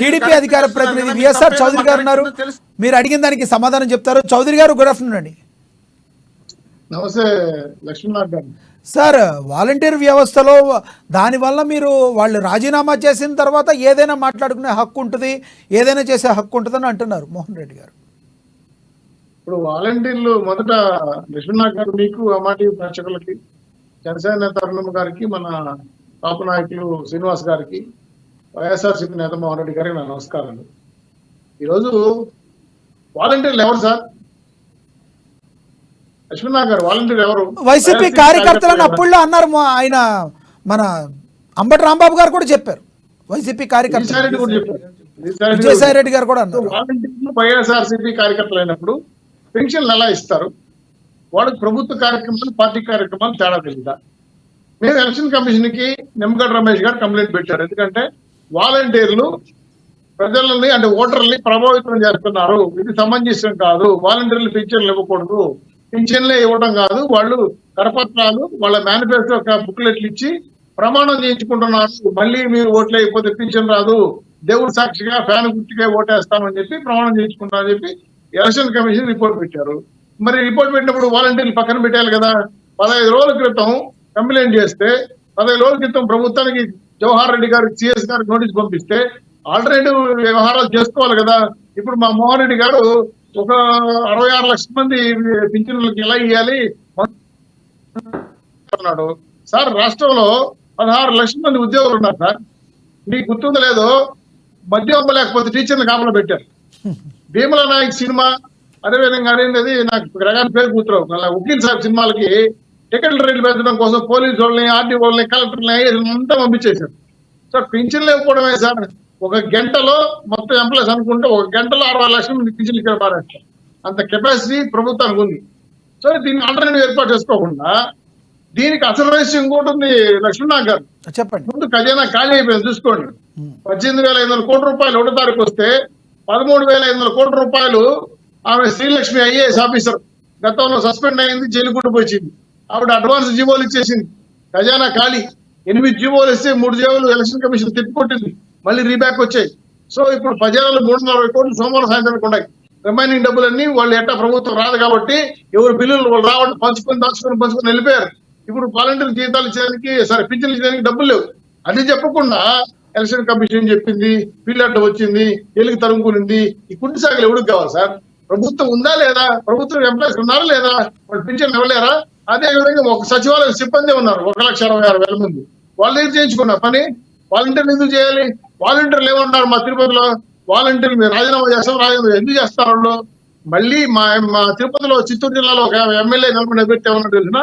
TDP అధికార ప్రతినిధి VSR Chowdary గారు ఉన్నారు. మీరు అడిగిన దానికి సమాధానం చెప్తారు. చౌదరి గారు, గుడ్ ఆఫ్టర్నూన్ అండి. నమస్తే లక్ష్మీనాథ్ గారు. సార్, వాలంటీర్ వ్యవస్థలో దానివల్ల మీరు వాళ్ళు రాజీనామా చేసిన తర్వాత ఏదైనా మాట్లాడుకునే హక్కు ఉంటుంది, ఏదైనా చేసే హక్కు ఉంటుందని అంటున్నారు మోహన్ రెడ్డి గారు. ఇప్పుడు వాలంటీర్లు మొదట లక్ష్మీనాథ్ గారు, మీకు అమాటి ప్రేక్షకులకి, జనసేన తరుణం గారికి, మన టాప్ నాయకులు శ్రీనివాస్ గారికి, వైఎస్ఆర్సీపీ నేత మోహన్ రెడ్డి గారికి నా నమస్కారాలు. ఈరోజు వాలంటీర్లు ఎవరు సార్? లక్ష్మీనాథ్ గారు, వాలంటీర్ ఎవరు? వైసీపీ కార్యకర్తలను అప్పుడులో అన్నారు. ఆయన మన అంబటి రాంబాబు గారు కూడా చెప్పారు. వైసీపీ కార్యకర్తలు విజయసాయి రెడ్డి గారు కూడా అన్నారు. వాలంటీర్లు వైఎస్ఆర్సీపీ కార్యకర్తలు అయినప్పుడు పెన్షన్లు ఎలా ఇస్తారు? వాళ్ళకి ప్రభుత్వ కార్యక్రమాలు, పార్టీ కార్యక్రమాలు తేడా తెలియదా? మేము ఎలక్షన్ కమిషన్ కి నిమ్మగడ్డ రమేష్ గారు కంప్లైంట్ పెట్టారు. ఎందుకంటే వాలంటీర్లు ప్రజలని, అంటే ఓటర్లని ప్రభావితం చేస్తున్నారు, ఇది సమంజసం కాదు, వాలంటీర్లు పింఛన్లు ఇవ్వకూడదు, పింఛన్లే ఇవ్వడం కాదు, వాళ్ళు కరపత్రాలు, వాళ్ళ మేనిఫెస్టో బుక్లెట్లు ఇచ్చి ప్రమాణం చేయించుకుంటున్నారు, మళ్ళీ మీరు ఓట్లు అయిపోతే పింఛన్ రాదు, దేవుడు సాక్షిగా ఫ్యాన్ గుర్తుగా ఓటేస్తామని చెప్పి ప్రమాణం చేయించుకుంటామని చెప్పి ఎలక్షన్ కమిషన్ రిపోర్ట్ పెట్టారు. మరి రిపోర్ట్ పెట్టినప్పుడు వాలంటీర్లు పక్కన పెట్టాలి కదా. 15 రోజుల క్రితం కంప్లైంట్ చేస్తే, 15 రోజుల క్రితం ప్రభుత్వానికి జవహర్ రెడ్డి గారికి, సిఎస్ గారికి నోటీస్ పంపిస్తే ఆల్టర్నేటివ్ వ్యవహారాలు చేసుకోవాలి కదా. ఇప్పుడు మా మోహన్ రెడ్డి గారు ఒక 66 లక్షల మంది పింఛన్లకు ఎలా ఇవ్వాలి అన్నాడు. సార్, రాష్ట్రంలో 16 లక్షల మంది ఉద్యోగులు ఉన్నారు సార్. మీకు గుర్తుందో లేదో, మద్యం అవ్వలేకపోతే టీచర్లు కాపలా పెట్టారు. భీమల నాయక్ సినిమా, అదేవిధంగా అనేది నాకు రకాల పేరు కూతురావు, వకీల్ సాబ్ సినిమాలకి టికెట్ల రేట్లు పెంచడం కోసం పోలీసు వాళ్ళని, ఆర్టీ వాళ్ళని, కలెక్టర్ని అంతా పంపించేశారు. సార్, పింఛన్లు ఇవ్వకూడమే సార్. ఒక గంటలో మొత్తం ఎంప్లాయీస్ అనుకుంటే ఒక గంటలో 60 లక్షల మంది పింఛన్లు ఇక్కడ పారేస్తారు. అంత కెపాసిటీ ప్రభుత్వానికి ఉంది. సో దీన్ని ఆల్టర్నేటివ్ ఏర్పాటు చేసుకోకుండా, దీనికి అసలు వయసు ఇంకోటి ఉంది లక్ష్మీనాథ్ గారు. చెప్పండి. ముందు ఖజానా ఖాళీ అయిపోయింది చూసుకోండి. 18,500 కోట్ల రూపాయలు 1వ తారీఖు వస్తే 13,500 కోట్ల రూపాయలు ఆమె శ్రీలక్ష్మి ఐఏఎస్ ఆఫీసర్ గతంలో సస్పెండ్ అయింది, జైలు కూడా పోయింది. ఆవిడ అడ్వాన్స్ జీవోలు ఇచ్చేసింది. ఖజానా ఖాళీ. 8 జీవోలు ఇస్తే 3 జీవోలు ఎలక్షన్ కమిషన్ తిప్పికొట్టింది, మళ్ళీ రీబ్యాక్ వచ్చాయి. సో ఇప్పుడు ఖజానాలు 340 కోట్లు సోమవారం సాయంత్రానికి ఉన్నాయి. రిమైనింగ్ డబ్బులన్నీ వాళ్ళు ఎట్టా ప్రభుత్వం రాదు కాబట్టి ఎవరు బిల్లులు వాళ్ళు రావడం పంచుకొని వెళ్ళిపోయారు. ఇప్పుడు వాలంటీర్ జీతాలు ఇచ్చేదానికి, సరే పింఛన్లు ఇచ్చేదానికి డబ్బులు లేవు. అది చెప్పకుండా ఎలక్షన్ కమిషన్ చెప్పింది, పిల్లడ్డ వచ్చింది, ఎలుగు తరుముకునింది. ఈ కుట్టి సాగులు ఎవరికి కావాలి సార్? ప్రభుత్వం ఉందా లేదా? ప్రభుత్వం ఎంప్లాయీస్ ఉన్నారా లేదా? వాళ్ళు పింఛన్లు ఇవ్వలేరా? అదే విధంగా ఒక సచివాలయ సిబ్బంది ఉన్నారు 1,66,000 మంది. వాళ్ళు ఏం చేయించుకున్న పని వాలంటీర్లు ఎందుకు చేయాలి? వాలంటీర్లు ఏమన్నారు మా తిరుపతిలో, వాలంటీర్లు మీరు రాజీనామా చేస్తాం, రాజీనామా ఎందుకు చేస్తారు వాళ్ళు? మళ్ళీ మా తిరుపతిలో, చిత్తూరు జిల్లాలో ఒక ఎమ్మెల్యే నిలబెట్టి ఏమన్నా తెలిసిన,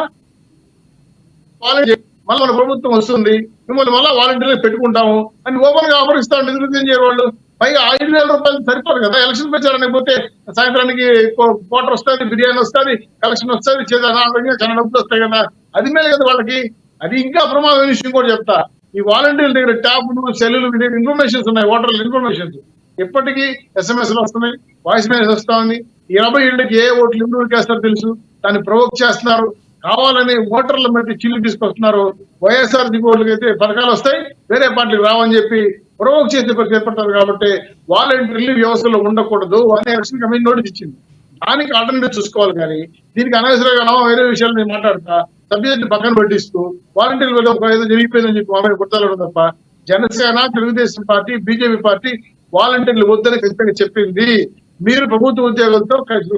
వాలంటీర్ మళ్ళీ మన ప్రభుత్వం వస్తుంది, మిమ్మల్ని మళ్ళీ వాలంటీర్లు పెట్టుకుంటాము అని ఓపెన్ గా ఆఫరిస్తాం. ఎందుకు ఏం చేయరు వాళ్ళు? పైగా 5,000 రూపాయలు సరిపోదు కదా. ఎలక్షన్ ప్రచారానికి పోతే సాయంత్రానికి కోటర్ వస్తుంది, బిర్యానీ వస్తుంది, కలెక్షన్ వస్తుంది, చాలా డబ్బులు వస్తాయి కదా. అది మేలు కదా వాళ్ళకి. అది ఇంకా ప్రమాదమైన విషయం కూడా చెప్తా. ఈ వాలంటీర్ల దగ్గర ట్యాబ్లు, సెల్లులు, ఇన్ఫర్మేషన్స్ ఉన్నాయి, ఓటర్ల ఇన్ఫర్మేషన్స్. ఎప్పటికీ SMS వస్తున్నాయి, వాయిస్ మెసేజ్ వస్తా ఉంది. 80 ఏళ్ళకి ఏ ఓట్లు ఇంప్రూవ్ చేస్తారో తెలుసు. దాన్ని ప్రొవోక్ చేస్తున్నారు, కావాలని ఓటర్ల మధ్య చిల్లు తీసుకొస్తున్నారు. వైఎస్ఆర్ ఓట్లకి అయితే పథకాలు వస్తాయి, వేరే పార్టీలకు రావని చెప్పి ప్రొవోక్ చేసే ఏర్పడతారు. కాబట్టి వాలంటీర్లు వ్యవస్థలో ఉండకూడదు అని ఎలక్షన్ కమిషన్ నోటీస్ ఇచ్చింది. దానికి ఆల్టర్నేటివ్ చూసుకోవాలి. కానీ దీనికి అనవసరంగా వేరే విషయాలు నేను మాట్లాడతా, సబ్జెక్ట్ పక్కన పట్టిస్తూ వాలంటీర్లు ఏదో జరిగిపోయిందని చెప్పి మామూలు గుర్తాలడం తప్ప, Janasena, Telugu Desam party, BJP party వాలంటీర్లు వద్దని ఖచ్చితంగా చెప్పింది. మీరు ప్రభుత్వ ఉద్యోగులతో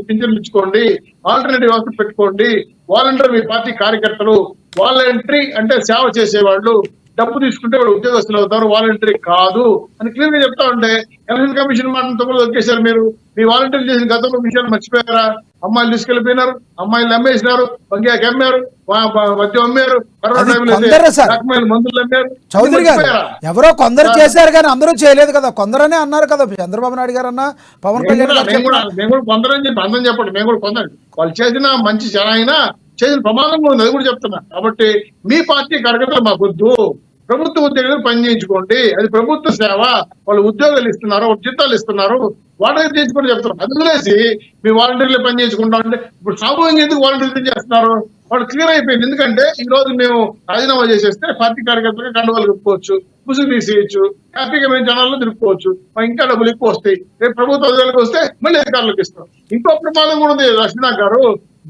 పింఛన్లు ఇచ్చుకోండి, ఆల్టర్నేటివ్ వ్యవస్థ పెట్టుకోండి. వాలంటీర్ మీ పార్టీ కార్యకర్తలు. వాలంటరీ అంటే సేవ చేసేవాళ్ళు, డబ్బు తీసుకుంటే వాళ్ళు ఉద్యోగస్తులు అవుతారు, వాలంటరీ కాదు అని క్లియర్ గా చెప్తా ఉంటే ఎలక్షన్ కమిషన్ మాటలతో కూడా వచ్చేసారు. మీరు మీ వాలంటీర్లు చేసిన గతంలో విషయాలు మర్చిపోయారా? అమ్మాయిలు తీసుకెళ్లిపోయినారు, అమ్మాయిలు అమ్మేసినారు, వంగ్యాకి అమ్మారు, మద్యం అమ్మారు, మందులు అమ్మారు. చౌదరి గారు, ఎవరో కొందరు చేశారు కానీ అందరూ చేయలేదు కదా. కొందరనే అన్నారు కదా, చంద్రబాబు నాయుడు గారు అన్న, పవన్ కళ్యాణ్ గారు. మేము కూడా కొందరని చెప్పి అందరం చెప్పండి. మేము కూడా కొందరు వాళ్ళు చేసిన మంచి జన అయినా చేసిన ప్రమాదంగా ఉంది, అది కూడా చెప్తున్నా. కాబట్టి మీ పార్టీ కార్యకర్తలు మాకు వద్దు. ప్రభుత్వ ఉద్యోగులు పని చేయించుకోండి, అది ప్రభుత్వ సేవ, వాళ్ళు ఉద్యోగాలు ఇస్తున్నారు, వాళ్ళు జీతాలు ఇస్తున్నారు, వాళ్ళకి చేయించుకొని చెప్తారు. అది వదిలేసి మీ వాలంటీర్లు పని చేసుకుంటాం అంటే ఇప్పుడు సామూహికంగా ఎందుకు వాలంటీర్లు చేస్తున్నారు? వాళ్ళు క్లియర్ అయిపోయింది. ఎందుకంటే ఈ రోజు మేము రాజీనామా చేసేస్తే పార్టీ కార్యకర్తలుగా కండువాలు కప్పుకోవచ్చు, ముసుగు తీసేయచ్చు, హ్యాపీగా మేము జనాల్లో తిరుపుకోవచ్చు, ఇంకా డబ్బులు ఎక్కువ వస్తాయి. రేపు ప్రభుత్వ ఉద్యోగాలకు వస్తే మళ్ళీ అధికారులకు ఇస్తాం. ఇంకో ప్రమాదం కూడా ఉంది. లక్ష్మణ గారు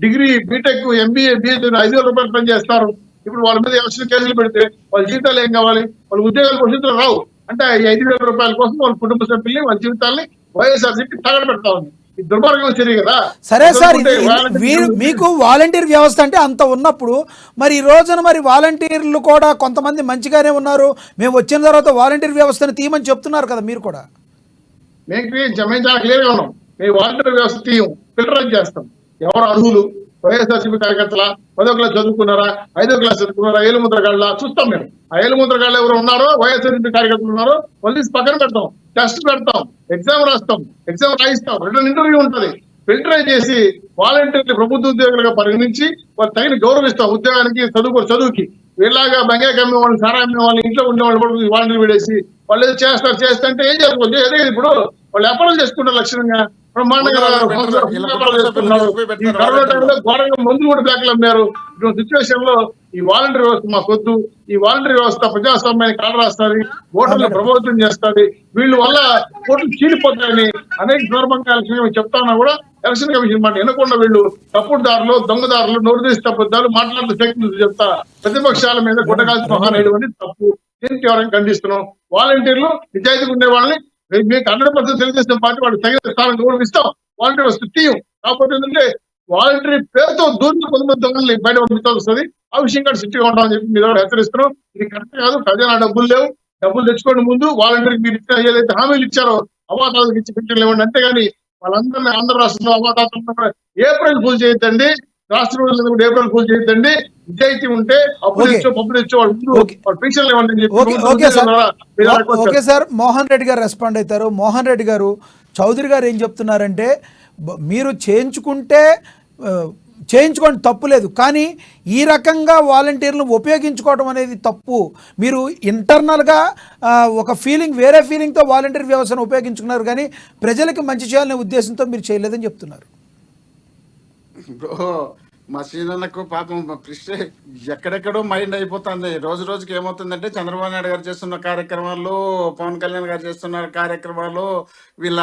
డిగ్రీ, బీటెక్, ఎంబీఏ, బిఎస్సీ 5,000 రూపాయలు పని చేస్తారు. ఇప్పుడు వాళ్ళ మీద ఎవరి కేసులు పెడితే వాళ్ళ జీవితాలు ఏం కావాలి? వాళ్ళ ఉద్యోగాలు భవిష్యత్తులో రావు. అంటే ఈ 5,000 రూపాయల కోసం వాళ్ళ కుటుంబ సభ్యుల్ని, వాళ్ళ జీవితాల్ని వైఎస్ఆర్సీపీ తగలబెడతా ఉంది. ఇది దుర్మార్గం చర్య కదా. సరే సార్, మీకు వాలంటీర్ వ్యవస్థ అంటే అంత ఉన్నప్పుడు మరి ఈ రోజున మరి వాలంటీర్లు కూడా కొంతమంది మంచిగానే ఉన్నారు, మేము వచ్చిన తర్వాత వాలంటీర్ వ్యవస్థను తీయమని చెప్తున్నారు కదా మీరు కూడా. మేము చాలా క్లియర్ గా ఉన్నాం. మేము వాలంటీర్ వ్యవస్థ తీయం, ఫిల్టరైజ్ చేస్తాం. ఎవరు అర్హులు, వైఎస్ఆర్సీపీ కార్యకర్తల 10వ క్లాస్ చదువుకున్నారా, 5వ క్లాస్ చదువుకున్నారా, ఏలుముద్రగాళ్ళ చూస్తాం. మేము ఆ ఏలుముద్రగాళ్ళు ఎవరు ఉన్నారో, వైఎస్ఆర్సీపీ కార్యకర్తలు ఉన్నారో వాళ్ళు పక్కన పెడతాం, టెస్ట్ పెడతాం, ఎగ్జామ్ రాస్తాం, ఎగ్జామ్ రాయిస్తాం, రిటర్న్ ఇంటర్వ్యూ ఉంటుంది. ఫిల్టరైజ్ చేసి వాలంటీర్లు ప్రభుత్వ ఉద్యోగులుగా పరిగణించి వాళ్ళు తగిన గౌరవిస్తాం. ఉద్యోగానికి, చదువుకి వీళ్ళగా బంగాయి అమ్మే వాళ్ళు, సారా అమ్మే వాళ్ళు, ఇంట్లో ఉండే వాళ్ళు కూడా వాలంటీర్ విడేసి వాళ్ళు ఏదో చేస్తే ఏం జరుగుతుంది? అదే ఇప్పుడు వాళ్ళు వ్యాపారం చేసుకుంటారు లక్షణంగా బ్రహ్మాండంగా. ఈ కరోనా టైంలో ఘోరంగా మందులు కూడా బ్లాక్లు అమ్మారు. ఇటువంటి సిచ్యువేషన్ లో ఈ వాలంటీర్ వ్యవస్థ మాకొద్దు. ఈ వాలంటీర్ వ్యవస్థ ప్రజాస్వామ్యాన్ని కాళ్ళ రాస్తుంది, ఓటర్లు ప్రభావితం చేస్తుంది. వీళ్ళ వల్ల ఓట్లు చీలిపోతాయని అనేక సందర్భంగా చెప్తా ఉన్నా కూడా ఎలక్షన్ కమిషన్ మాట వినకుండా వీళ్ళు తప్పుడు దారులు, దొంగదారులు, నోరు తీసి తప్పుదారులు మాట్లాడుతూ ఫేక్ న్యూస్ చెప్తా ప్రతిపక్షాల మీద గుడ్డగాల్సి మహానేయడం అనేది తప్పు. దీనికి ఎవరైనా ఖండిస్తున్నాం. వాలంటీర్లు నిజాయితీగా ఉండే వాళ్ళని మీకు 100% తెలుగుదేశం పార్టీ వాళ్ళు తగిన స్థానం గౌరవిస్తాం. వాలంటీర్ వస్తే తీయం. కాకపోతే ఏంటంటే వాలంటీర్ పేరుతో దూరం కొంతమంది దొంగల్ని బయట పంపించాల్సి వస్తుంది. ఆ విషయం కూడా సిట్టిగా ఉంటామని చెప్పి మీరు హెచ్చరిస్తున్నాం. ఇది కరెక్ట్ కాదు. ప్రజలు డబ్బులు లేవు, డబ్బులు తెచ్చుకోండి ముందు. వాలంటీర్కి మీరు ఏదైతే హామీలు ఇచ్చారో అవాతాలకు ఇచ్చి పెన్షన్లు ఇవ్వండి. అంతేగాని వాళ్ళందరినీ ఆంధ్ర రాష్ట్రంలో అవాతాలు ఏప్రిల్ ఫుల్ చేయొద్దండి, రాష్ట్ర రోజులు కూడా ఏప్రిల్ ఫుల్ చేయొద్దండి. నిజాయితీ ఉంటే అప్పుడు ఇచ్చో పప్పులు ఇచ్చో వాళ్ళు పెన్షన్లు ఇవ్వండి అని చెప్పి. ఓకే సార్, మోహన్ రెడ్డి గారు రెస్పాండ్ అవుతారు. మోహన్ రెడ్డి గారు, చౌదరి గారు ఏం చెప్తున్నారంటే మీరు చేయించుకోండి తప్పు లేదు, కానీ ఈ రకంగా వాలంటీర్లను ఉపయోగించుకోవడం అనేది తప్పు. మీరు ఇంటర్నల్గా ఒక ఫీలింగ్, వేరే ఫీలింగ్తో వాలంటీర్ వ్యవస్థను ఉపయోగించుకున్నారు, కానీ ప్రజలకి మంచి చేయాలనే ఉద్దేశంతో మీరు చేయలేదని చెప్తున్నారు. మా సీనన్నకు పాపం ఎక్కడెక్కడో మైండ్ అయిపోతుంది. రోజు రోజుకి ఏమవుతుందంటే చంద్రబాబు నాయుడు గారు చేస్తున్న కార్యక్రమాలు, పవన్ కళ్యాణ్ గారు చేస్తున్న కార్యక్రమాలు, వీళ్ళ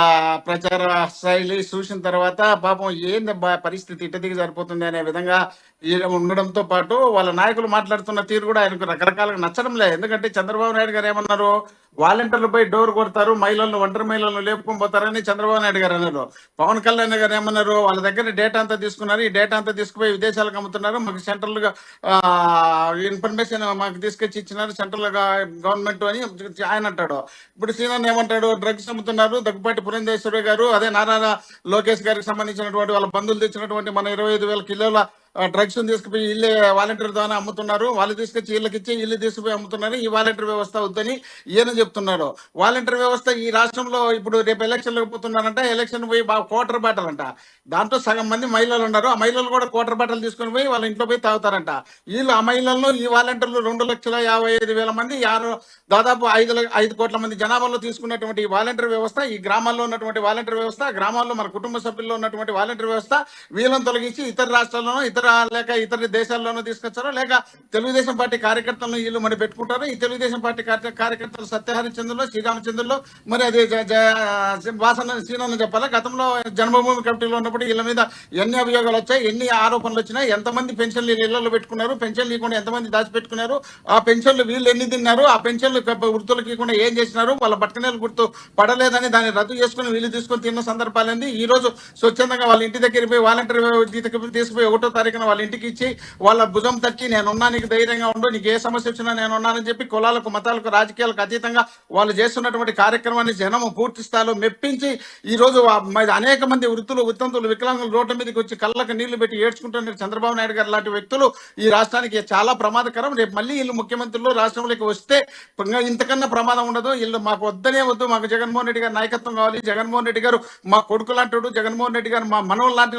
ప్రచార శైలి చూసిన తర్వాత పాపం ఏంది పరిస్థితి ఇటు దిగి సరిపోతుంది అనే విధంగా ఉండడంతో పాటు వాళ్ళ నాయకులు మాట్లాడుతున్న తీరు కూడా ఆయనకు రకరకాలుగా నచ్చడం లేదు. ఎందుకంటే చంద్రబాబు నాయుడు గారు ఏమన్నారు, వాలంటీర్లు పోయి డోర్ కొడతారు, మహిళలను, ఒంటరి మహిళలను లేపుకొని పోతారని చంద్రబాబు నాయుడు గారు అన్నారు. పవన్ కళ్యాణ్ గారు ఏమన్నారు, వాళ్ళ దగ్గర డేటా అంతా తీసుకున్నారు, ఈ డేటా అంతా తీసుకుపోయి విదేశాలకు అమ్ముతున్నారు, మాకు సెంట్రల్ గా ఇన్ఫర్మేషన్ మాకు తీసుకొచ్చి ఇచ్చినారు సెంట్రల్ గవర్నమెంట్ అని ఆయన అంటాడు. ఇప్పుడు సీనన్ ఏమంటాడు, డ్రగ్స్ అమ్ముతున్నారు, దగ్గుపాటి పురంధేశ్వరి గారు, అదే నారా లోకేష్ గారికి సంబంధించినటువంటి వాళ్ళ బంధువులు తెచ్చినటువంటి మన 25,000 కిలోల డ్రగ్స్ తీసుకుపోయి ఇల్లే వాలంటీర్ ద్వారా అమ్ముతున్నారు, వాళ్ళు తీసుకొచ్చి వీళ్ళకి ఇచ్చి ఇల్లు తీసుకుపోయి అమ్ముతున్నారు, ఈ వాలంటీర్ వ్యవస్థ వద్దని ఈయన చెప్తున్నాడు. వాలంటీర్ వ్యవస్థ ఈ రాష్ట్రంలో ఇప్పుడు రేపు ఎలక్షన్లకు పోతున్నారంట, ఎలక్షన్ పోయి క్వార్టర్ బాటలు అంట, దాంట్లో సగం మంది మహిళలు ఉన్నారు, ఆ మహిళలు కూడా క్వార్టర్ బాటలు తీసుకొని పోయి వాళ్ళ ఇంట్లో పోయి తాగుతారంట. వీళ్ళు ఆ మహిళలను ఈ వాలంటీర్లు 2,55,000 మంది, దాదాపు 5 కోట్ల మంది జనాభాలో తీసుకున్నటువంటి ఈ వాలంటీర్ వ్యవస్థ, ఈ గ్రామాల్లో ఉన్నటువంటి వాలంటీర్ వ్యవస్థ, గ్రామాల్లో మన కుటుంబ సభ్యుల్లో ఉన్నటువంటి వాలంటీర్ వ్యవస్థ, వీళ్ళని తొలగించి ఇతర రాష్ట్రాల్లోనూ లేక ఇతర దేశాల్లోనూ తీసుకొచ్చారో, లేక తెలుగుదేశం పార్టీ కార్యకర్తలను వీళ్ళు మరి పెట్టుకుంటారు. ఈ తెలుగుదేశం పార్టీ కార్యకర్తలు సత్యహరిచంద్రులో, శ్రీరామచంద్రులో, మరి అది వాసన సీనని చెప్పాలా, గతంలో జన్మభూమి కమిటీలో ఉన్నప్పుడు వీళ్ళ మీద ఎన్ని అభియోగాలు వచ్చాయి, ఎన్ని ఆరోపణలు వచ్చినాయి, ఎంతమంది పెన్షన్లు ఇళ్లలో పెట్టుకున్నారు, పెన్షన్లు ఇవ్వకుండా ఎంతమంది దాచిపెట్టుకున్నారు, ఆ పెన్షన్లు వీళ్ళు ఎన్ని తిన్నారు, ఆ పెన్షన్లు వృత్తులకు ఇవ్వకుండా ఏం చేసినారు, వాళ్ళ బట్టకనేలు గుర్తు పడలేదని దాన్ని రద్దు చేసుకుని వీళ్ళు తీసుకొని తిన్న సందర్భాలేంది. ఈ రోజు స్వచ్ఛందంగా వాళ్ళ ఇంటి దగ్గర పోయి వాలంటీర్ తీసుకుపోయి 1వ తారీఖున వాళ్ళ ఇంటికి ఇచ్చి వాళ్ళ భుజం తట్టి నేనున్నా, నీకు ధైర్యంగా ఉండు, నీకు ఏ సమస్య వచ్చినా నేనున్నానని చెప్పి కులాలకు, మతాలకు, రాజకీయాలకు అతీతంగా వాళ్ళు చేస్తున్నటువంటి కార్యక్రమాన్ని జనము పూర్తి స్థాయిలో మెప్పించి ఈ రోజు అనేక మంది వృత్తులు, వితంతులు, వికలాంగులు రోడ్ల మీదకి వచ్చి కళ్ళకు నీళ్లు పెట్టి ఏడ్చుకుంటున్న చంద్రబాబు నాయుడు గారు లాంటి వ్యక్తులు ఈ రాష్ట్రానికి చాలా ప్రమాదకరం. రేపు మళ్ళీ వీళ్ళు ముఖ్యమంత్రులు రాష్ట్రంలోకి వస్తే ఇంతకన్నా ప్రమాదం ఉండదు. వీళ్ళు మాకు వద్దనే వద్దు, మాకు జగన్మోహన్ రెడ్డి గారు నాయకత్వం కావాలి, జగన్మోహన్ రెడ్డి గారు మా కొడుకు లాంటి, జగన్మోహన్ రెడ్డి గారు మా మనవలు లాంటి,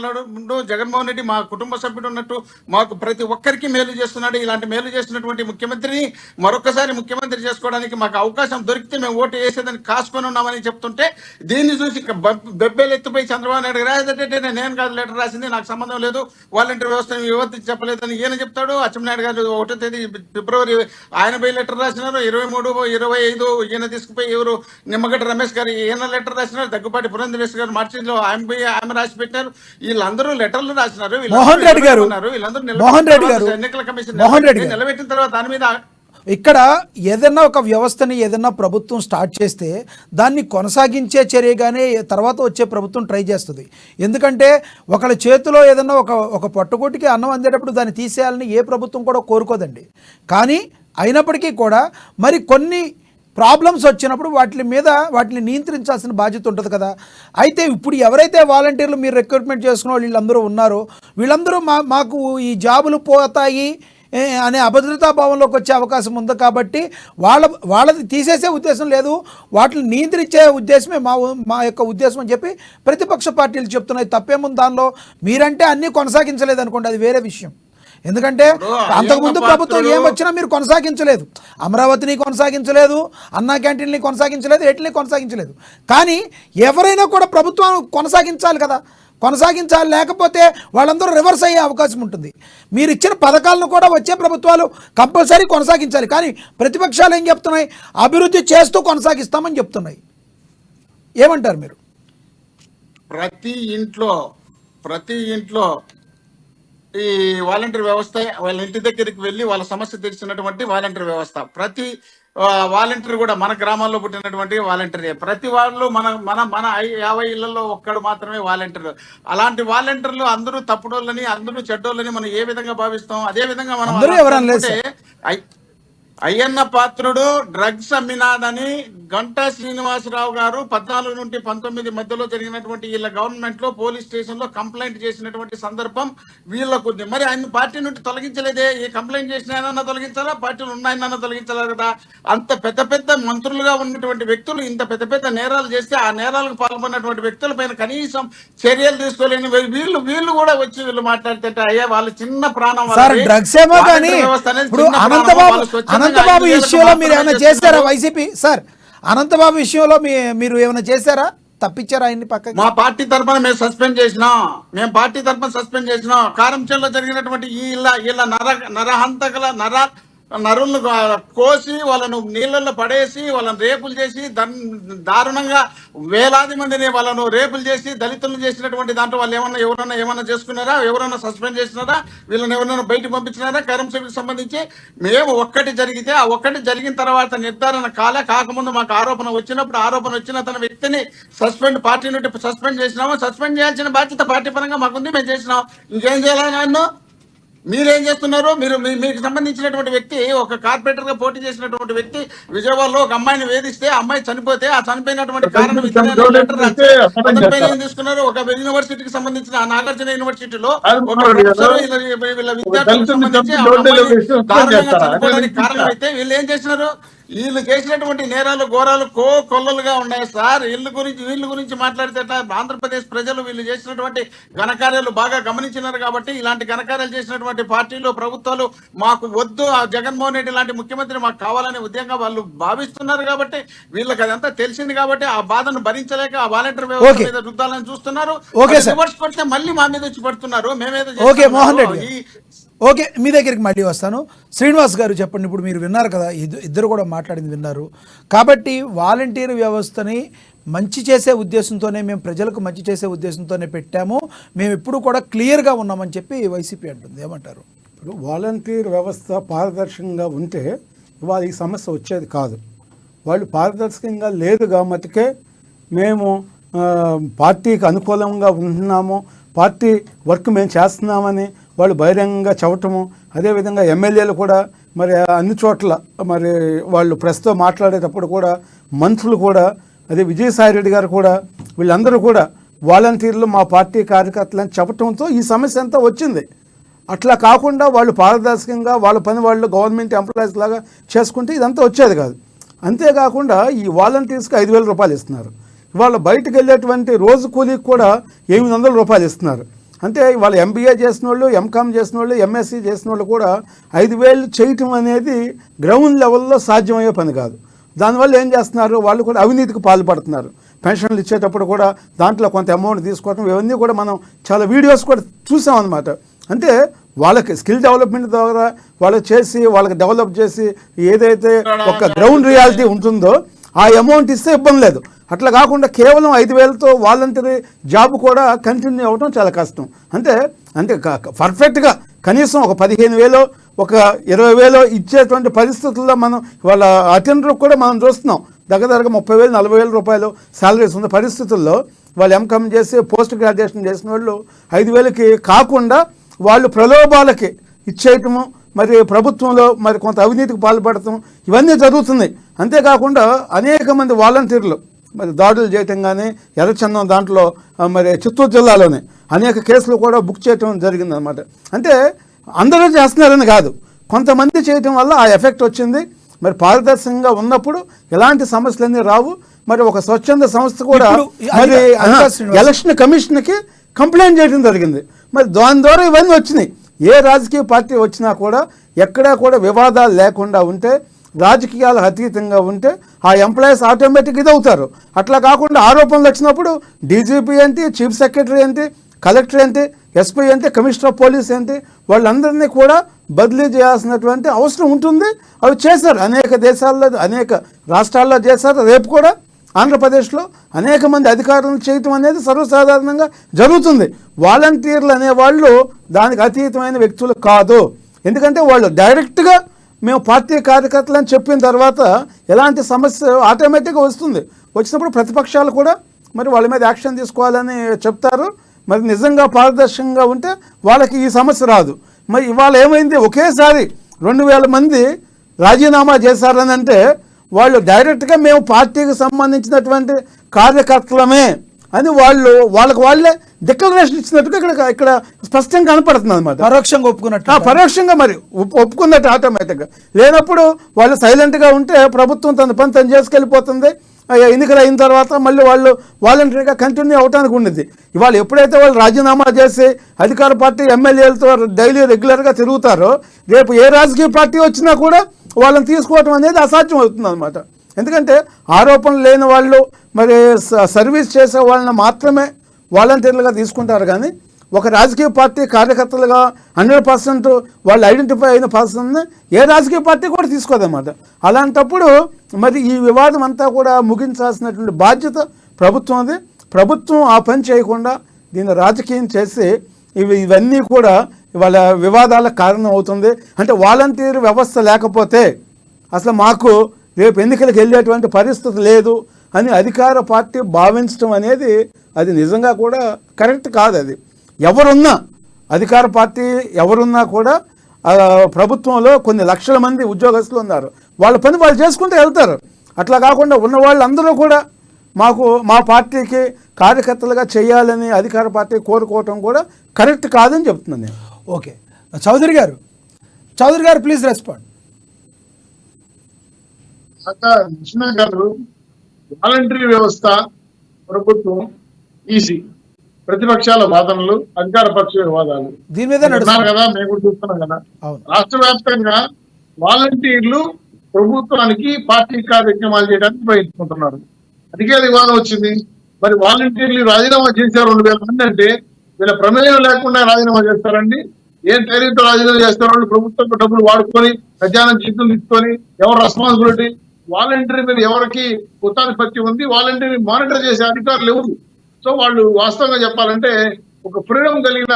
జగన్మోహన్ రెడ్డి మా కుటుంబ సభ్యుడు, లిమిట్ ఉన్నట్టు మాకు ప్రతి ఒక్కరికి మేలు చేస్తున్నాడు. ఇలాంటి మేలు చేస్తున్నటువంటి ముఖ్యమంత్రిని మరొకసారి ముఖ్యమంత్రి చేసుకోవడానికి మాకు అవకాశం దొరికితే మేము ఓటు వేసేదానికి కాసుకొని ఉన్నామని చెప్తుంటే దీన్ని చూసి బెబ్బేలు ఎత్తుపోయి చంద్రబాబు నాయుడు రాసేటట్టే నేను కాదు లెటర్ రాసింది, నాకు సంబంధం లేదు, వాలంటీర్ వ్యవస్థను వివరించి చెప్పలేదని ఈయన చెప్తాడు. అచ్చెన్నాయుడు గారు 1వ తేదీ ఫిబ్రవరి ఆయన పోయి లెటర్ రాసినారు. 23, 25 ఈయన తీసుకుపోయి ఎవరు నిమ్మగడ్డ రమేష్ గారు ఈయన లెటర్ రాసినారు. దగ్గుపాటి పురంధరేశ్వరి గారు మార్చిలో ఆమె రాసి పెట్టారు. వీళ్ళందరూ లెటర్లు రాసినారు. మోహన్ రెడ్డి గారు ఎన్నికల కమిషన్ నిలబెట్టిన తర్వాత దాని మీద ఇక్కడ ఏదైనా ఒక వ్యవస్థని ఏదైనా ప్రభుత్వం స్టార్ట్ చేస్తే దాన్ని కొనసాగించే చర్యగానే తర్వాత వచ్చే ప్రభుత్వం ట్రై చేస్తుంది. ఎందుకంటే ఒకళ్ళ చేతిలో ఏదైనా ఒక పొట్టగొట్టికి అన్నం అందేటప్పుడు దాన్ని తీసేయాలని ఏ ప్రభుత్వం కూడా కోరుకోదండి. కానీ అయినప్పటికీ కూడా మరి కొన్ని ప్రాబ్లమ్స్ వచ్చినప్పుడు వాటిని నియంత్రించాల్సిన బాధ్యత ఉంటుంది కదా. అయితే ఇప్పుడు ఎవరైతే వాలంటీర్లు మీరు రిక్రూట్మెంట్ చేసుకున్న వీళ్ళందరూ ఉన్నారో వీళ్ళందరూ మాకు ఈ జాబులు పోతాయి అనే అభద్రతా భావంలోకి వచ్చే అవకాశం ఉంది. కాబట్టి వాళ్ళది తీసేసే ఉద్దేశం లేదు, వాటిని నియంత్రించే ఉద్దేశమే మా యొక్క ఉద్దేశం అని చెప్పి ప్రతిపక్ష పార్టీలు చెప్తున్నాయి. తప్పేముంది దానిలో? మీరంటే అన్నీ కొనసాగించలేదు అనుకోండి, అది వేరే విషయం. ఎందుకంటే అంతకుముందు ప్రభుత్వం ఏమొచ్చినా మీరు కొనసాగించలేదు. అమరావతిని కొనసాగించలేదు, అన్నా క్యాంటీన్ని కొనసాగించలేదు, ఎట్లని కొనసాగించలేదు. కానీ ఎవరైనా కూడా ప్రభుత్వం కొనసాగించాలి కదా, కొనసాగించాలి. లేకపోతే వాళ్ళందరూ రివర్స్ అయ్యే అవకాశం ఉంటుంది. మీరు ఇచ్చిన పథకాలను కూడా వచ్చే ప్రభుత్వాలు కంపల్సరీ కొనసాగించాలి. కానీ ప్రతిపక్షాలు ఏం చెప్తున్నాయి? అభివృద్ధి చేస్తూ కొనసాగిస్తామని చెప్తున్నాయి. ఏమంటారు మీరు? ప్రతి ఇంట్లో ఈ వాలంటీర్ వ్యవస్థ, వాళ్ళ ఇంటి దగ్గరికి వెళ్ళి వాళ్ళ సమస్య తెలిసినటువంటి వాలంటీర్ వ్యవస్థ. ప్రతి వాలంటీర్ కూడా మన గ్రామాల్లో పుట్టినటువంటి వాలంటీర్. ప్రతి వాళ్ళు మన 50 ఇళ్లలో ఒక్కడు మాత్రమే వాలంటీర్. అలాంటి వాలంటీర్లు అందరూ తప్పుడోళ్ళని, అందరూ చెడ్డోళ్ళని మనం ఏ విధంగా భావిస్తాం? అదే విధంగా మనం అయ్యన్న పాత్రుడు డ్రగ్స్ అమ్మినాడని గంటా శ్రీనివాసరావు గారు 14 నుండి 19 మధ్యలో జరిగినటువంటి వీళ్ళ గవర్నమెంట్ లో పోలీస్ స్టేషన్ లో కంప్లైంట్ చేసినటువంటి సందర్భం వీళ్ళకు ఉంది. మరి ఆయన పార్టీ నుండి తొలగించలేదే. ఈ కంప్లైంట్ చేసిన ఆయన తొలగించాలా, పార్టీలు ఉన్నాయన్న తొలగించాలా కదా? అంత పెద్ద మంత్రులుగా ఉన్నటువంటి వ్యక్తులు ఇంత పెద్ద నేరాలు చేస్తే ఆ నేరాలకు పాల్గొన్నటువంటి వ్యక్తుల పైన కనీసం చర్యలు తీసుకోలేని వీళ్ళు కూడా వచ్చి వీళ్ళు మాట్లాడితే అయ్యా వాళ్ళు చిన్న ప్రాణం అనంతబాబు విషయంలో మీరు ఏమైనా చేశారా? వైసీపీ సార్ అనంతబాబు విషయంలో మీరు ఏమైనా చేశారా? తప్పించారా ఆయన్ని పక్కకి? మా పార్టీ తరఫున మేము పార్టీ తరఫున సస్పెండ్ చేసినాం. కారంచేలో జరిగినటువంటి వీళ్ళ నరులను కోసి వాళ్ళను నీళ్ళల్లో పడేసి వాళ్ళని రేపులు చేసి దారుణంగా వేలాది మందిని వాళ్ళను రేపులు చేసి దళితులను చేసినటువంటి దాంట్లో వాళ్ళు ఎవరన్నా ఏమన్నా చేసుకున్నారా? ఎవరన్నా సస్పెండ్ చేసినారా? వీళ్ళని ఎవరన్నా బయటకు పంపించినారా? కరంసేపుకి సంబంధించి మేము ఒక్కటి జరిగితే ఆ ఒక్కటి జరిగిన తర్వాత నిర్ధారణ కాకముందు మాకు ఆరోపణ వచ్చిన తన వ్యక్తిని పార్టీ నుండి సస్పెండ్ చేసినాము. సస్పెండ్ చేయాల్సిన బాధ్యత పార్టీ పరంగా మాకుంది, మేము చేసినాం. ఇంకేం చేయాలని నన్ను మీరేం చేస్తున్నారు? మీకు సంబంధించినటువంటి వ్యక్తి ఒక కార్పొరేటర్ గా పోటీ చేసినటువంటి వ్యక్తి విజయవాడలో ఒక అమ్మాయిని వేధిస్తే అమ్మాయి చనిపోతే ఆ చనిపోయినటువంటి కారణం తీసుకున్నారు. ఒక యూనివర్సిటీకి సంబంధించిన నాగార్జున యూనివర్సిటీలో ఒక ప్రొఫెసర్ వీళ్ళ విద్యార్థులకు సంబంధించి దారుణంగా చనిపోవడానికి కారణం అయితే వీళ్ళు ఏం చేసినారు? వీళ్ళు చేసినటువంటి నేరాలు ఘోరాలు కొల్లలుగా ఉన్నాయి సార్. వీళ్ళ గురించి మాట్లాడితే ఆంధ్రప్రదేశ్ ప్రజలు వీళ్ళు చేసినటువంటి ఘనకార్యాలు బాగా గమనించినారు. కాబట్టి ఇలాంటి ఘనకార్యాలు చేసినటువంటి పార్టీలు ప్రభుత్వాలు మాకు వద్దు, ఆ జగన్మోహన్ రెడ్డి లాంటి ముఖ్యమంత్రి మాకు కావాలనే ఉద్యంగా వాళ్ళు భావిస్తున్నారు. కాబట్టి వీళ్ళకి అదంతా తెలిసింది. కాబట్టి ఆ బాధను భరించలేక ఆ వాలంటీర్ వ్యవస్థ మీద రుద్దాలని చూస్తున్నారు. రివర్స్ కొడితే మళ్ళీ మా మీద వచ్చి పడుతున్నారు. ఓకే, మీ దగ్గరికి మళ్ళీ వస్తాను. శ్రీనివాస్ గారు చెప్పండి. ఇప్పుడు మీరు విన్నారు కదా, ఇద్దరు కూడా మాట్లాడింది విన్నారు. కాబట్టి వాలంటీర్ వ్యవస్థని మంచి చేసే ఉద్దేశంతోనే, మేము ప్రజలకు మంచి చేసే ఉద్దేశంతోనే పెట్టాము, మేము ఎప్పుడు కూడా క్లియర్గా ఉన్నామని చెప్పి వైసీపీ అంటుంది. ఏమంటారు? ఇప్పుడు వాలంటీర్ వ్యవస్థ పారదర్శకంగా ఉంటే ఇవాళ ఈ సమస్య వచ్చేది కాదు. వాళ్ళు పారదర్శకంగా లేదు కాబట్టికే మేము పార్టీకి అనుకూలంగా ఉంటున్నాము, పార్టీ వర్క్ మేము చేస్తున్నామని వాళ్ళు బహిరంగంగా చెప్పటము. అదేవిధంగా ఎమ్మెల్యేలు కూడా మరి అన్ని చోట్ల మరి వాళ్ళు ప్రెస్తో మాట్లాడేటప్పుడు కూడా మంత్రులు కూడా, అదే విజయసాయిరెడ్డి గారు కూడా, వీళ్ళందరూ కూడా వాలంటీర్లు మా పార్టీ కార్యకర్తలని చెప్పటంతో ఈ సమస్య అంతా వచ్చింది. అట్లా కాకుండా వాళ్ళు పారదర్శకంగా వాళ్ళ పని వాళ్ళు గవర్నమెంట్ ఎంప్లాయీస్ లాగా చేసుకుంటే ఇదంతా వచ్చేది కాదు. అంతేకాకుండా ఈ వాలంటీర్స్కి 5,000 రూపాయలు ఇస్తున్నారు. ఇవాళ బయటకు వెళ్ళేటువంటి రోజు కూలీకి కూడా 800 రూపాయలు ఇస్తున్నారు. అంటే వాళ్ళ ఎంబీఏ చేసిన వాళ్ళు, ఎంకామ్ చేసిన వాళ్ళు, ఎంఎస్సీ చేసిన వాళ్ళు కూడా 5,000 చేయటం అనేది గ్రౌండ్ లెవెల్లో సాధ్యమయ్యే పని కాదు. దానివల్ల ఏం చేస్తున్నారు, వాళ్ళు కూడా అవినీతికి పాల్పడుతున్నారు. పెన్షన్లు ఇచ్చేటప్పుడు కూడా దాంట్లో కొంత అమౌంట్ తీసుకోవటం, ఇవన్నీ కూడా మనం చాలా వీడియోస్ కూడా చూసాం అన్నమాట. అంటే వాళ్ళకి స్కిల్ డెవలప్మెంట్ ద్వారా వాళ్ళకి చేసి, వాళ్ళకి డెవలప్ చేసి ఏదైతే ఒక గ్రౌండ్ రియాలిటీ ఉంటుందో ఆ అమౌంట్ ఇస్తే ఇబ్బంది లేదు. అట్లా కాకుండా కేవలం 5,000తో వాలంటరీ జాబ్ కూడా కంటిన్యూ అవ్వడం చాలా కష్టం. అంటే అంటే పర్ఫెక్ట్గా కనీసం ఒక 15,000 ఒక 20,000 ఇచ్చేటువంటి పరిస్థితుల్లో మనం వాళ్ళ అటెండర్ కూడా మనం చూస్తున్నాం. దగ్గర 30,000 40,000 రూపాయలు శాలరీస్ ఉన్న పరిస్థితుల్లో వాళ్ళు ఎంకామ్ చేసి పోస్ట్ గ్రాడ్యుయేషన్ చేసిన వాళ్ళు 5,000కి కాకుండా వాళ్ళు ప్రలోభాలకి ఇచ్చేయటము, మరి ప్రభుత్వంలో మరి కొంత అవినీతికి పాల్పడటం, ఇవన్నీ జరుగుతున్నాయి. అంతేకాకుండా అనేక మంది వాలంటీర్లు మరి దాడులు చేయటం కానీ, ఎర్రచందనం దాంట్లో మరి చిత్తూరు జిల్లాలోనే అనేక కేసులు కూడా బుక్ చేయటం జరిగిందనమాట. అంటే అందరూ చేస్తున్నారని కాదు, కొంతమంది చేయటం వల్ల ఆ ఎఫెక్ట్ వచ్చింది. మరి పారదర్శకంగా ఉన్నప్పుడు ఎలాంటి సమస్యలన్నీ రావు. మరి ఒక స్వచ్ఛంద సంస్థ కూడా మరి ఎలక్షన్ కమిషన్కి కంప్లైంట్ చేయడం జరిగింది. మరి దాని ద్వారా ఇవన్నీ వచ్చినాయి. ఏ రాజకీయ పార్టీ వచ్చినా కూడా ఎక్కడా కూడా వివాదాలు లేకుండా ఉంటే, రాజకీయాలు అతీతంగా ఉంటే ఆ ఎంప్లాయీస్ ఆటోమేటిక్ ఇదవుతారు. అట్లా కాకుండా ఆరోపణలు వచ్చినప్పుడు డీజీపీ ఏంటి, చీఫ్ సెక్రటరీ ఏంటి, కలెక్టర్ ఏంటి, ఎస్పీ ఏంటి, కమిషనర్ ఆఫ్ పోలీస్ ఏంటి, వాళ్ళందరినీ కూడా బదిలీ చేయాల్సినటువంటి అవసరం ఉంటుంది. అవి చేశారు, అనేక దేశాల్లో అనేక రాష్ట్రాల్లో చేశారు. రేపు కూడా ఆంధ్రప్రదేశ్లో అనేక మంది అధికారులను చేయటం అనేది సర్వసాధారణంగా జరుగుతుంది. వాలంటీర్లు అనేవాళ్ళు దానికి అతీతమైన వ్యక్తులు కాదు. ఎందుకంటే వాళ్ళు డైరెక్ట్గా మేము పార్టీ కార్యకర్తలని చెప్పిన తర్వాత ఎలాంటి సమస్య ఆటోమేటిక్గా వస్తుంది. వచ్చినప్పుడు ప్రతిపక్షాలు కూడా మరి వాళ్ళ మీద యాక్షన్ తీసుకోవాలని చెప్తారు. మరి నిజంగా పారదర్శకంగా ఉంటే వాళ్ళకి ఈ సమస్య రాదు. మరి ఇవాళ ఏమైంది, ఒకేసారి 2,000 మంది రాజీనామా చేశారని అంటే వాళ్ళు డైరెక్ట్గా మేము పార్టీకి సంబంధించినటువంటి కార్యకర్తలమే అని వాళ్ళకి వాళ్ళే డిక్లరేషన్ ఇచ్చినట్టుగా ఇక్కడ స్పష్టంగా కనపడుతుంది అనమాట. పరోక్షంగా ఒప్పుకున్నట్టు, పరోక్షంగా మరి ఒప్పుకున్నట్టు ఆటోమేటిక్గా. లేనప్పుడు వాళ్ళు సైలెంట్గా ఉంటే ప్రభుత్వం తన పని తను చేసుకెళ్ళిపోతుంది. ఎన్నికలు అయిన తర్వాత మళ్ళీ వాళ్ళు వాలంటరీగా కంటిన్యూ అవడానికి ఉండేది. ఇవాళ ఎప్పుడైతే వాళ్ళు రాజీనామా చేసి అధికార పార్టీ ఎమ్మెల్యేలతో డైలీ రెగ్యులర్గా తిరుగుతారో, రేపు ఏ రాజకీయ పార్టీ వచ్చినా కూడా వాళ్ళని తీసుకోవటం అనేది అసాధ్యం అవుతుంది అనమాట. ఎందుకంటే ఆరోపణలు లేని వాళ్ళు మరి సర్వీస్ చేసే వాళ్ళని మాత్రమే వాలంటీర్లుగా తీసుకుంటారు. కానీ ఒక రాజకీయ పార్టీ కార్యకర్తలుగా 100% వాళ్ళు ఐడెంటిఫై అయిన పర్సన్ని ఏ రాజకీయ పార్టీ కూడా తీసుకోదన్నమాట. అలాంటప్పుడు మరి ఈ వివాదం అంతా కూడా ముగించాల్సినటువంటి బాధ్యత ప్రభుత్వంది. ప్రభుత్వం ఆ పని చేయకుండా దీన్ని రాజకీయం చేసి ఇవన్నీ కూడా ఇవాళ వివాదాలకు కారణం అవుతుంది. అంటే వాలంటీర్ వ్యవస్థ లేకపోతే అసలు మాకు రేపు ఎన్నికలకు వెళ్ళేటువంటి పరిస్థితి లేదు అని అధికార పార్టీ భావించడం అనేది అది నిజంగా కూడా కరెక్ట్ కాదు. అది ఎవరున్నా, అధికార పార్టీ ఎవరున్నా కూడా ప్రభుత్వంలో కొన్ని లక్షల మంది ఉద్యోగస్తులు ఉన్నారు. వాళ్ళ పని వాళ్ళు చేసుకుంటూ వెళ్తారు. అట్లా కాకుండా ఉన్న వాళ్ళందరూ కూడా మా పార్టీకి కార్యకర్తలుగా చేయాలని అధికార పార్టీ కోరుకోవటం కూడా కరెక్ట్ కాదని చెప్తున్నాను నేను. ఓకే, చౌదరి గారు ప్లీజ్ రెస్పాండ్. కృష్ణ గారు, వాలంటరీ వ్యవస్థ, ప్రభుత్వం, ఈసీ, ప్రతిపక్షాల వాదనలు, అధికార పక్ష వివాదాలు దీని మీద కదా మేము కూడా చూస్తున్నాం కదా. రాష్ట్ర వ్యాప్తంగా వాలంటీర్లు ప్రభుత్వానికి పార్టీ కార్యక్రమాలు చేయడానికి ప్రయత్నించుకుంటున్నారు. అందుకే వివాదం వచ్చింది. మరి వాలంటీర్లు రాజీనామా చేశారు 2,000 మంది అంటే వీళ్ళ ప్రమేయం లేకుండా రాజీనామా చేస్తారండి? ఏం ధైర్యంతో రాజీనామా చేస్తారు? వాళ్ళు ప్రభుత్వం డబ్బులు వాడుకొని ఖజానా జీతం తీసుకొని ఎవరు రెస్పాన్సిబిలిటీ? వాలంటీర్ మీద ఎవరికి ఉత్తాధిపత్తి ఉంది? వాలంటీర్ మానిటర్ చేసే అధికారులు ఎవరు? సో వాళ్ళు వాస్తవంగా చెప్పాలంటే ఒక ఫ్రీడమ్ కలిగిన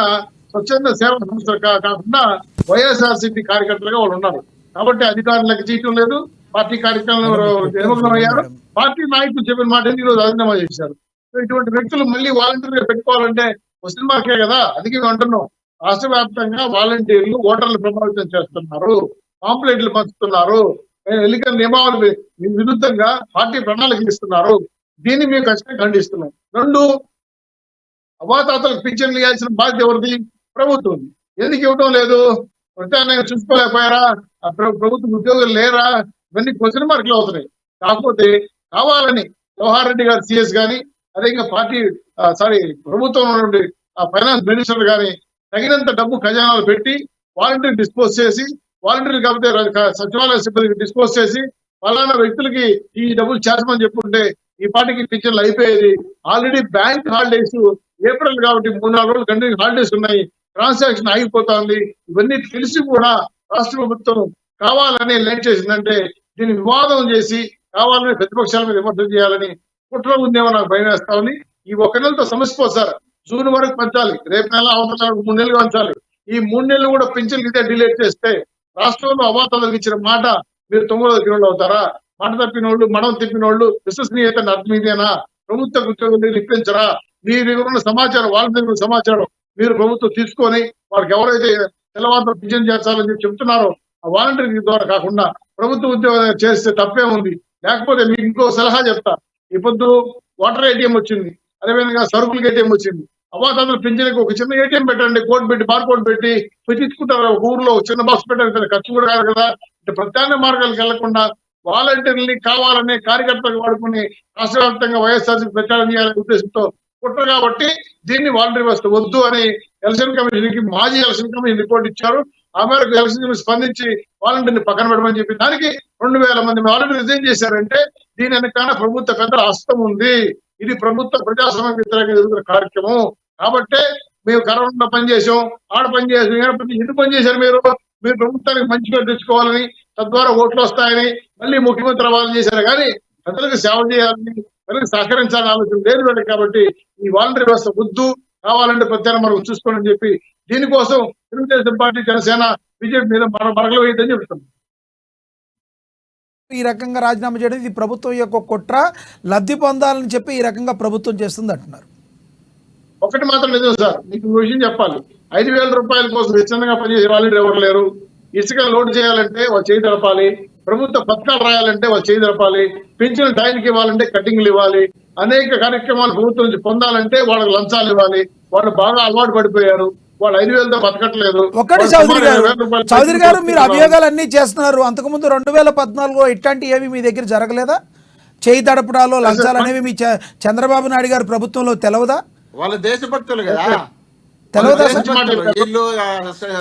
స్వచ్ఛంద సేవా సంస్థ కాకుండా వైఎస్ఆర్సీపీ కార్యకర్తలుగా వాళ్ళు ఉన్నారు. కాబట్టి అధికారులకు చేయటం లేదు, పార్టీ కార్యక్రమంలో నిమగ్నమయ్యారు. పార్టీ నాయకులు చెప్పిన మాట ఈరోజు రాజీనామా చేశారు. సో ఇటువంటి వ్యక్తులు మళ్ళీ వాలంటీర్గా పెట్టుకోవాలంటే క్వశ్చన్ మార్కే కదా. అందుకే మేము అంటున్నాం, రాష్ట్ర వ్యాప్తంగా వాలంటీర్లు ఓటర్లు ప్రభావితం చేస్తున్నారు, పాంప్లెట్లు పంచుతున్నారు, ఎన్నికల నియమావళి విరుద్ధంగా పార్టీ ప్రణాళికలు ఇస్తున్నారు. దీన్ని మేము ఖచ్చితంగా ఖండిస్తున్నాం. 2, అవాతాతలకు పింఛన్లు ఇవ్వాల్సిన బాధ్యత ఎవరిది? ప్రభుత్వం. ఎందుకు ఇవ్వడం లేదు? ప్రత్యామ్నాయంగా చూసుకోలేకపోయారా? ప్రభుత్వ ఉద్యోగులు లేరా? ఇవన్నీ క్వశ్చన్ మార్కులు అవుతున్నాయి. కాకపోతే కావాలని జవహర్ రెడ్డి గారు CS కానీ అదే పార్టీ ప్రభుత్వంలో నుండి ఆ ఫైనాన్స్ మినిస్టర్ గాని తగినంత డబ్బు ఖజానాలు పెట్టి వాలంటీర్ డిస్పోజ్ చేసి, వాలంటీర్ కాకపోతే సచివాలయ సిబ్బందికి డిస్పోజ్ చేసి, ఫలానా వ్యక్తులకి ఈ డబ్బులు చేర్చమని చెప్పుకుంటే ఈ పాటికి పింఛన్లు అయిపోయేది. ఆల్రెడీ బ్యాంక్ హాలిడేస్ ఏప్రిల్ కాబట్టి 3-4 రోజులు కంటిన్యూ హాలిడేస్ ఉన్నాయి, ట్రాన్సాక్షన్ ఆగిపోతుంది. ఇవన్నీ తెలిసి కూడా రాష్ట్ర ప్రభుత్వం కావాలని లేట్ చేసిందంటే దీన్ని వివాదం చేసి కావాలని ప్రతిపక్షాల మీద విమర్శలు చేయాలని కుట్ర ఉందేమో నాకు భయం వేస్తా ఉంది. ఈ 1 నెలతో సమస్య పోదు సార్, జూన్ వరకు పెంచాలి, రేపు నెల అవతల 3 నెలలు పెంచాలి. ఈ 3 నెలలు కూడా పింఛన్లు ఇదే డిలేట్ చేస్తే రాష్ట్రంలో అవాతాలకు ఇచ్చిన మాట మీరు 9 కిలోలు అవుతారా? మాట తప్పిన వాళ్ళు, మడం తిప్పిన వాళ్ళు విశ్వసనీయత అర్థం ఇదేనా? ప్రభుత్వ ఉద్యోగులు ఇప్పించరా? మీ దగ్గర ఉన్న సమాచారం, వాళ్ళ దగ్గర ఉన్న సమాచారం మీరు ప్రభుత్వం తీసుకొని వాళ్ళకి ఎవరైతే తెల్లవారు పింఛన్ చేర్చాలని చెప్పి చెప్తున్నారో ఆ వాలంటీర్ ద్వారా కాకుండా ప్రభుత్వ ఉద్యోగం చేస్తే తప్పే ఉంది. లేకపోతే మీకు ఇంకో సలహా చెప్తా, ఈ పొద్దు వాటర్ ఏటీఎం వచ్చింది, అదేవిధంగా సరుకులకి ఏటీఎం వచ్చింది. అవాతాదులు పింఛన్కి ఒక చిన్న ఏటీఎం పెట్టండి, కోడ్ పెట్టి బార్ పెట్టి పెట్టించుకుంటారు. ఒక ఊర్లో చిన్న బాక్స్ పెట్టారు, ఖర్చు కూడా కాదు కదా. ఇటు ప్రత్యామ్నాయ మార్గాలకు వెళ్లకుండా వాలంటీర్ని కావాలనే కార్యకర్తలకు వాడుకుని రాష్ట్ర వ్యాప్తంగా వైఎస్ఆర్సీ ప్రచారం చేయాలనే ఉద్దేశంతో కుట్ర. కాబట్టి దీన్ని వాలంటీర్ వ్యవస్థ వద్దు అని ఎలక్షన్ కమిషన్ కి మాజీ ఎలక్షన్ కమిషన్ రిపోర్ట్ ఇచ్చారు. ఆ మేరకు ఎలక్షన్ కమిషన్ స్పందించి వాలంటీర్ని పక్కన పెట్టమని చెప్పి దానికి 2000 మంది వాలంటీర్ రిజైన్ చేశారంటే దీని వెనకాల ప్రభుత్వ పెద్దల హస్తం ఉంది. ఇది ప్రభుత్వ ప్రజాస్వామ్య వ్యతిరేకంగా జరుగుతున్న కార్యక్రమం. కాబట్టే మేము కరోనా పని చేసాం, ఆడ పని చేసాం, ఎందుకు పని చేశారు మీరు? మీరు ప్రభుత్వానికి మంచిగా తెచ్చుకోవాలని, తద్వారా ఓట్లు వస్తాయని, మళ్ళీ ముఖ్యమంత్రి అవ్వాలని చేశారు. కానీ ప్రజలకు సేవ చేయాలని, ప్రజలకు సహకరించాలని ఆలోచన లేదు వీళ్ళకి. కాబట్టి ఈ వాలంటీర్ వ్యవస్థ వద్దు, కావాలంటే ప్రత్యేక మనం చూసుకోవాలని చెప్పి దీనికోసం తెలుగుదేశం పార్టీ, జనసేన, బీజేపీ మీద మరకలు వేయద్దని చెప్తున్నాం. ఈ రకంగా రాజీనామా చేయడం ఇది ప్రభుత్వం యొక్క కుట్ర, లబ్ధి పొందాలని చెప్పి ఈ రకంగా ప్రభుత్వం చేస్తుంది అంటున్నారు. ఒకటి మాత్రం నిజం సార్, మీకు విషయం చెప్పాలి. 5,000 రూపాయల కోసం విచ్ఛిన్నంగా పనిచేసే వాలంటీర్ ఎవరు లేరు. ఇసుక లోడ్ చేయాలంటే వాళ్ళు చేయి జరపాలి, ప్రభుత్వ పథకాలు రాయాలంటే వాళ్ళు చేయి జరపాలి, పింఛన్లు టైంకి ఇవ్వాలంటే కటింగ్లు ఇవ్వాలి, అనేక కార్యక్రమాలు ప్రభుత్వం నుంచి పొందాలంటే వాళ్ళకి లంచాలు ఇవ్వాలి. వాళ్ళు బాగా అలవాటు పడిపోయారు, వాళ్ళు 5,000తో బతకట్లేదు. ఒకటి చౌదరి గారు మీరు అభియోగాలు అన్ని చేస్తున్నారు. అంతకుముందు 2014 ఇట్లాంటి ఏవి మీ దగ్గర జరగలేదా? చేయి తడపడాలు, లంచాలు అనేవి మీ చంద్రబాబు నాయుడు గారు ప్రభుత్వంలో తెలవదా? వాళ్ళ దేశభక్తులు కదా, తెలవదా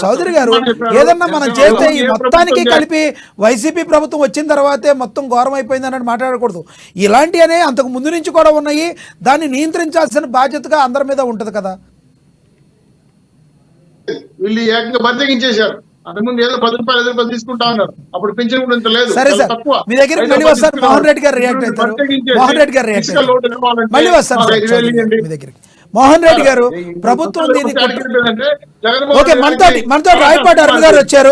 చౌదరి గారు? ఏదన్నా మనం చేస్తే ఈ మొత్తానికి కలిపి వైసీపీ ప్రభుత్వం వచ్చిన తర్వాతే మొత్తం ఘోరం అయిపోయింది అన్నట్టు మాట్లాడకూడదు. ఇలాంటివనే అంతకు ముందు నుంచి కూడా ఉన్నాయి, దాన్ని నియంత్రించాల్సిన బాధ్యతగా అందరి మీద ఉంటది కదా. వీళ్ళు ఏకంగా బద్దగించేశారు. అంతకుముందు ఏదో 10 రూపాయలు 5 రూపాయలు తీసుకుంటా ఉన్నారు, అప్పుడు పింఛన్ కూడా ఇంత లేదు. సరే సార్, మీ దగ్గరికి మళ్ళీ వస్తారు. మోహన్ రెడ్డి గారు రియాక్ట్ అవుతారు. మోహన్ రెడ్డి గారు రియాక్ట్ అవుతారు. మళ్ళీ వస్తారు మీ దగ్గరికి. మోహన్ రెడ్డి గారు ప్రభుత్వం దీన్ని ఓకే, మనతో రాయపాటి అరుణ్ గారు వచ్చారు.